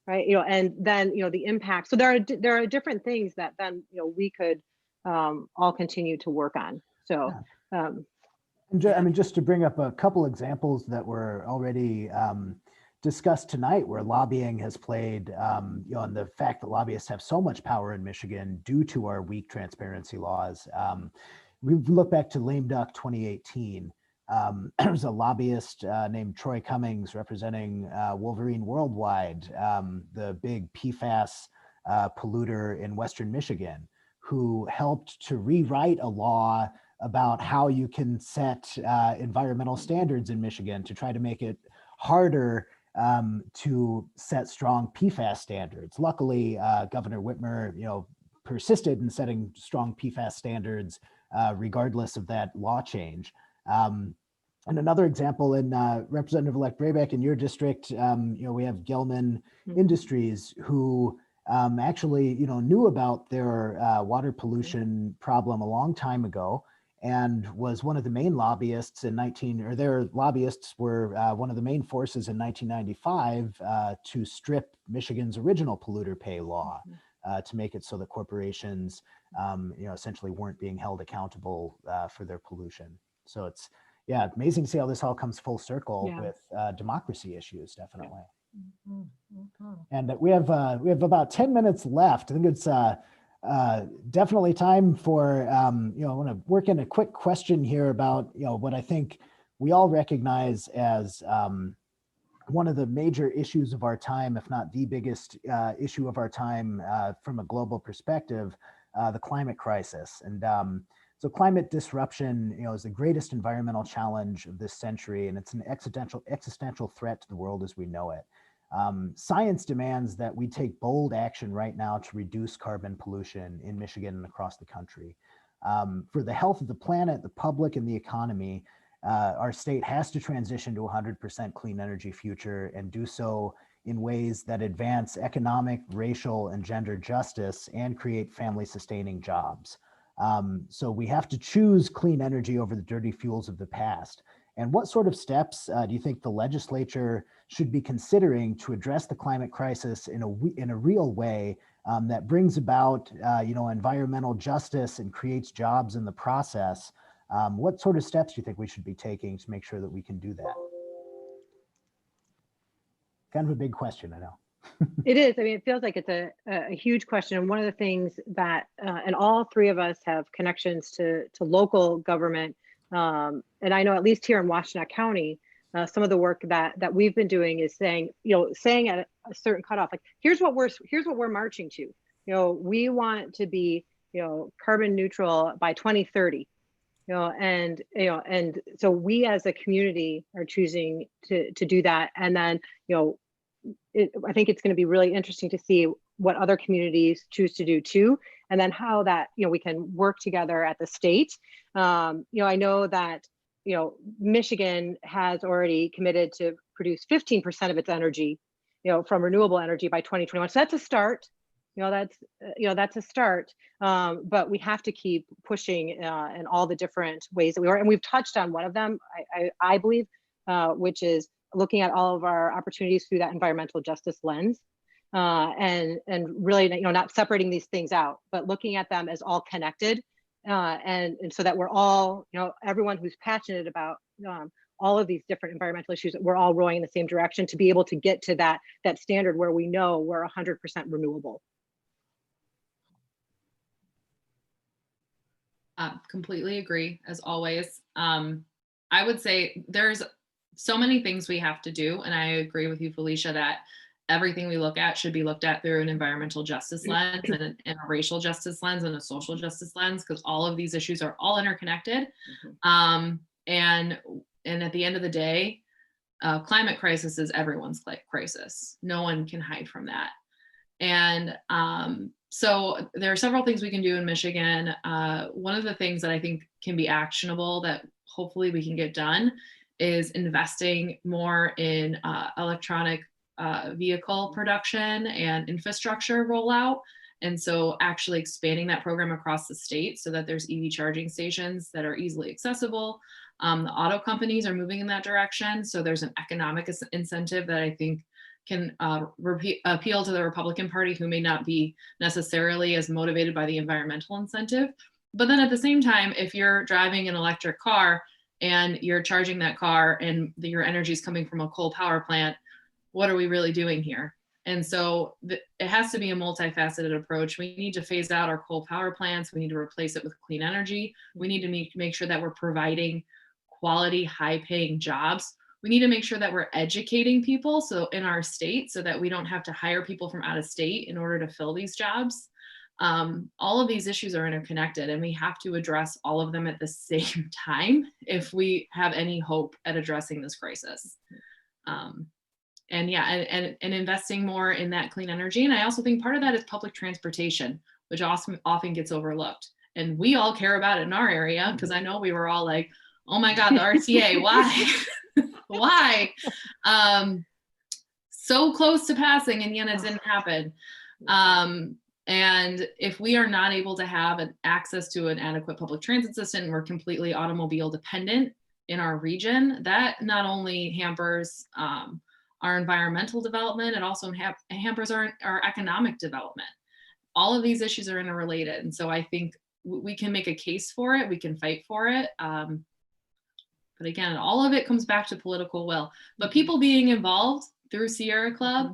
right? And then, the impact. So there are different things that then, we could all continue to work on. So, just to bring up a couple examples that were already discussed tonight, where lobbying has played, and the fact that lobbyists have so much power in Michigan due to our weak transparency laws. We look back to Lame Duck 2018. There was a lobbyist named Troy Cummings representing Wolverine Worldwide, the big PFAS polluter in Western Michigan, who helped to rewrite a law about how you can set environmental standards in Michigan to try to make it harder to set strong PFAS standards. Luckily, Governor Whitmer, persisted in setting strong PFAS standards regardless of that law change. And another example in Representative-elect Brabec in your district, we have Gelman Industries, who actually, knew about their water pollution problem a long time ago, and was one of the main lobbyists their lobbyists were one of the main forces in 1995 to strip Michigan's original polluter pay law to make it so that corporations, essentially weren't being held accountable for their pollution. So it's, amazing to see how this all comes full circle with democracy issues, definitely. And we have about 10 minutes left. I think it's definitely time for, I want to work in a quick question here about, what I think we all recognize as one of the major issues of our time, if not the biggest issue of our time from a global perspective, the climate crisis. And so climate disruption, is the greatest environmental challenge of this century, and it's an existential threat to the world as we know it. Science demands that we take bold action right now to reduce carbon pollution in Michigan and across the country. For the health of the planet, the public, and the economy, our state has to transition to a 100% clean energy future, and do so in ways that advance economic, racial, and gender justice and create family-sustaining jobs. So we have to choose clean energy over the dirty fuels of the past. And what sort of steps do you think the legislature should be considering to address the climate crisis in a real way that brings about, environmental justice and creates jobs in the process? What sort of steps do you think we should be taking to make sure that we can do that? Kind of a big question, I know. It is. It feels like it's a huge question. And one of the things that, and all three of us have connections to local government. And I know at least here in Washtenaw County, some of the work that we've been doing is saying at a certain cutoff, like, here's what we're marching to. We want to be, carbon neutral by 2030. And so we as a community are choosing to do that. And then, I think it's going to be really interesting to see what other communities choose to do too, and then how that, we can work together at the state. I know that, Michigan has already committed to produce 15% of its energy, from renewable energy by 2021. So that's a start. That's a start. But we have to keep pushing in all the different ways that we are. And we've touched on one of them, I believe, which is looking at all of our opportunities through that environmental justice lens, and really, not separating these things out, but looking at them as all connected, and so that we're all, everyone who's passionate about all of these different environmental issues, we're all rowing in the same direction to be able to get to that standard where we know we're 100% renewable. Completely agree, as always. I would say there's so many things we have to do. And I agree with you, Felicia, that everything we look at should be looked at through an environmental justice lens and a racial justice lens and a social justice lens, because all of these issues are all interconnected. And at the end of the day, climate crisis is everyone's crisis. No one can hide from that. And so there are several things we can do in Michigan. One of the things that I think can be actionable that hopefully we can get done is investing more in electronic vehicle production and infrastructure rollout. And so actually expanding that program across the state so that there's EV charging stations that are easily accessible. The auto companies are moving in that direction. So there's an economic incentive that I think can appeal to the Republican Party, who may not be necessarily as motivated by the environmental incentive. But then at the same time, if you're driving an electric car and you're charging that car and your energy is coming from a coal power plant, what are we really doing here? And so it has to be a multifaceted approach. We need to phase out our coal power plants. We need to replace it with clean energy. We need to make sure that we're providing quality, high-paying jobs. We need to make sure that we're educating people in our state so that we don't have to hire people from out of state in order to fill these jobs. All of these issues are interconnected, and we have to address all of them at the same time if we have any hope at addressing this crisis. And investing more in that clean energy. And I also think part of that is public transportation, which often gets overlooked. And we all care about it in our area, because I know we were all like, oh my God, the RTA, why? Why? So close to passing, and yet it didn't happen. And if we are not able to have access to an adequate public transit system, we're completely automobile dependent in our region, that not only hampers our environmental development, it also hampers our economic development. All of these issues are interrelated. And so I think we can make a case for it, we can fight for it. But again, all of it comes back to political will. But people being involved through Sierra Club,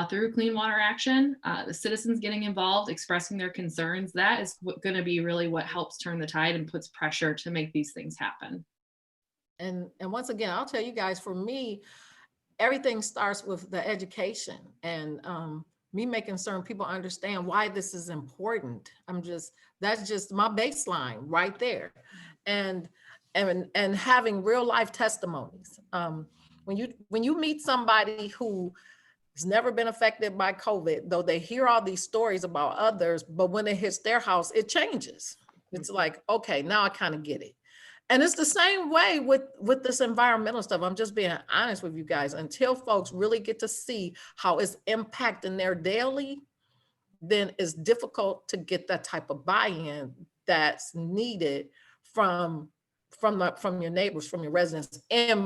through Clean Water Action, the citizens getting involved, expressing their concerns, that is going to be really what helps turn the tide and puts pressure to make these things happen. And once again, I'll tell you guys, for me, everything starts with the education and me making certain people understand why this is important. That's just my baseline right there. And having real life testimonies. When you meet somebody who has never been affected by COVID, though they hear all these stories about others, but when it hits their house, it changes. It's like, okay, now I kind of get it. And it's the same way with this environmental stuff. I'm just being honest with you guys. Until folks really get to see how it's impacting their daily, then it's difficult to get that type of buy-in that's needed from your neighbors, from your residents, in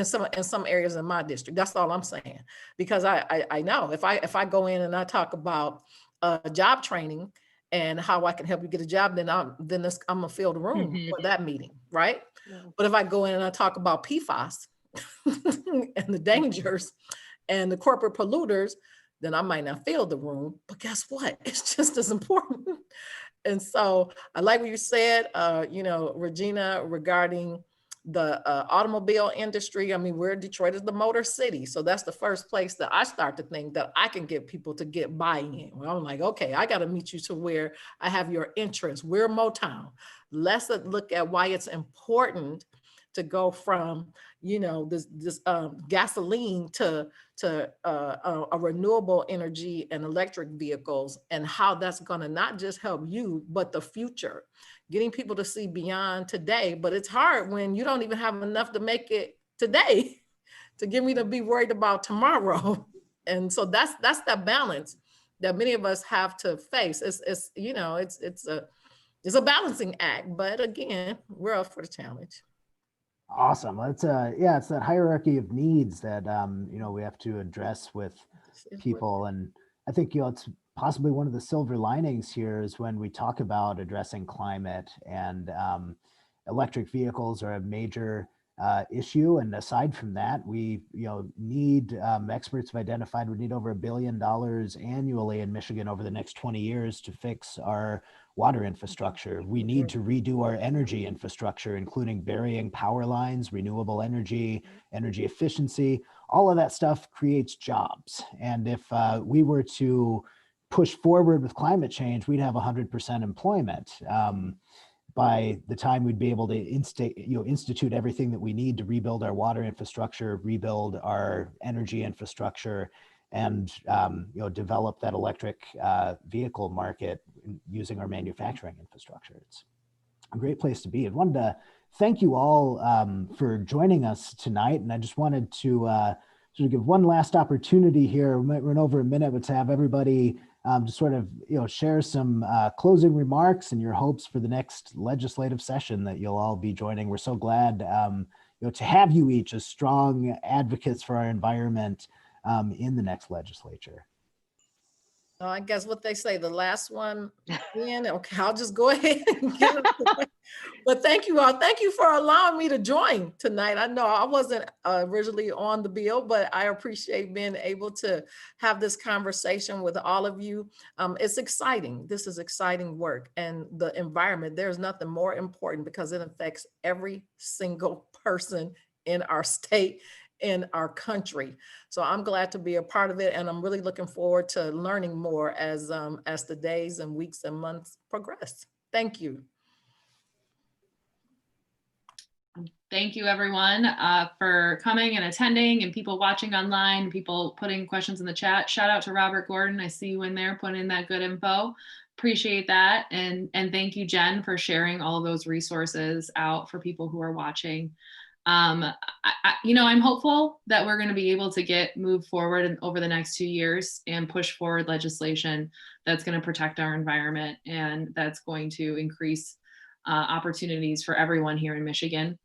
some areas in my district. That's all I'm saying. Because I know if I go in and I talk about job training and how I can help you get a job, then I'm gonna fill the room for that meeting, right? Yeah. But if I go in and I talk about PFAS and the dangers and the corporate polluters, then I might not fill the room. But guess what? It's just as important. And so I like what you said, Regina, regarding the automobile industry. I mean, Detroit is the motor city. So that's the first place that I start to think that I can get people to get buy-in. Well, I'm like, okay, I got to meet you to where I have your interest. We're Motown. Let's look at why it's important to go from, this gasoline to a renewable energy and electric vehicles, and how that's going to not just help you, but the future, getting people to see beyond today. But it's hard when you don't even have enough to make it today to get me to be worried about tomorrow. And so that's that balance that many of us have to face. It's a balancing act, but again, we're up for the challenge. Awesome. It's that hierarchy of needs that we have to address with people. And I think it's possibly one of the silver linings here is when we talk about addressing climate, and electric vehicles are a major issue. And aside from that, we need, experts have identified we need over $1 billion annually in Michigan over the next 20 years to fix our water infrastructure. We need to redo our energy infrastructure, including burying power lines, renewable energy, energy efficiency. All of that stuff creates jobs. And if we were to push forward with climate change, we'd have 100% employment. By the time we'd be able to institute everything that we need to rebuild our water infrastructure, rebuild our energy infrastructure, and develop that electric vehicle market using our manufacturing infrastructure. It's a great place to be. I wanted to thank you all for joining us tonight, and I just wanted to sort of give one last opportunity here. We might run over a minute, but to have everybody to sort of, share some closing remarks and your hopes for the next legislative session that you'll all be joining. We're so glad, to have you each as strong advocates for our environment in the next legislature. I guess what they say, the last one in. Okay, I'll just go ahead and get it. But thank you all. Thank you for allowing me to join tonight. I know I wasn't originally on the bill, but I appreciate being able to have this conversation with all of you. It's exciting. This is exciting work, and the environment, there's nothing more important because it affects every single person in our state, in our country. So I'm glad to be a part of it, and I'm really looking forward to learning more as the days and weeks and months progress. Thank you. Thank you, everyone, for coming and attending, and people watching online, people putting questions in the chat. Shout out to Robert Gordon. I see you in there putting in that good info. Appreciate that. And thank you, Jen, for sharing all of those resources out for people who are watching. I'm hopeful that we're going to be able to move forward over the next 2 years and push forward legislation that's going to protect our environment and that's going to increase opportunities for everyone here in Michigan.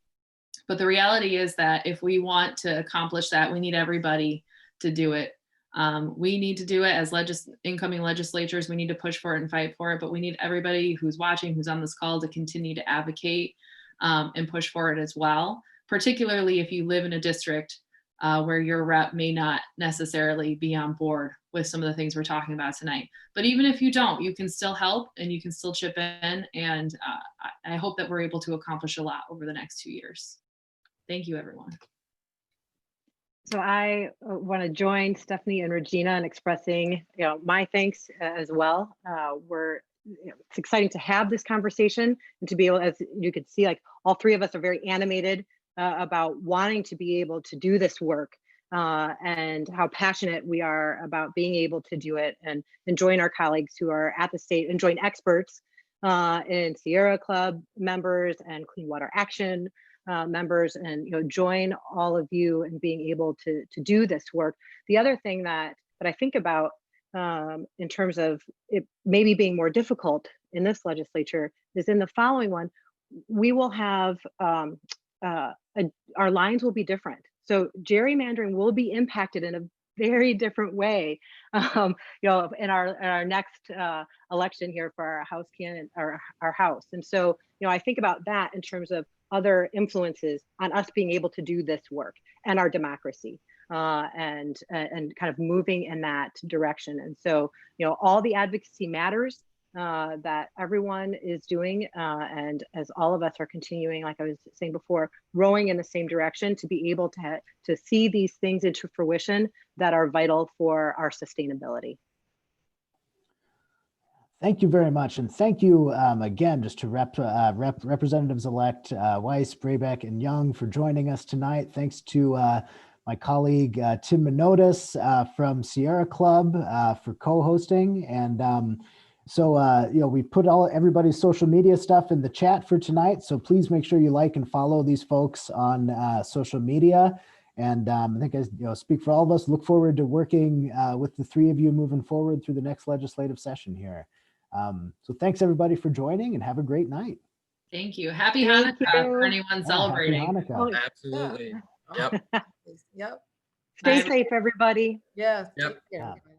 But the reality is that if we want to accomplish that, we need everybody to do it. We need to do it as incoming legislatures. We need to push for it and fight for it, but we need everybody who's watching, who's on this call, to continue to advocate and push for it as well, particularly if you live in a district where your rep may not necessarily be on board with some of the things we're talking about tonight. But even if you don't, you can still help and you can still chip in. And I hope that we're able to accomplish a lot over the next 2 years. Thank you, everyone. So I want to join Stephanie and Regina in expressing, my thanks as well. It's exciting to have this conversation and to be able, as you can see, like all three of us are very animated about wanting to be able to do this work and how passionate we are about being able to do it, and join our colleagues who are at the state and join experts in Sierra Club members and Clean Water Action members, and join all of you in being able to do this work. The other thing that I think about in terms of it maybe being more difficult in this legislature is in the following one. We will have our lines will be different. So gerrymandering will be impacted in a very different way, in our next election here for our House candidate, our House. And so, I think about that in terms of other influences on us being able to do this work and our democracy, and kind of moving in that direction. And so, all the advocacy matters that everyone is doing, and as all of us are continuing, like I was saying before, rowing in the same direction to be able to see these things into fruition that are vital for our sustainability. Thank you very much. And thank you again, just to Representatives-elect Weiss, Brabec, and Young for joining us tonight. Thanks to my colleague, Tim Minotas from Sierra Club for co-hosting. And we put everybody's social media stuff in the chat for tonight. So please make sure you like and follow these folks on social media. And I think I speak for all of us, look forward to working with the three of you moving forward through the next legislative session here. So thanks everybody for joining, and have a great night. Thank you. Happy Hanukkah for anyone celebrating. Happy Hanukkah. Oh, absolutely. Yeah. Yep. Yep. Stay safe, everybody. Yeah. Yep. Take care. Yeah.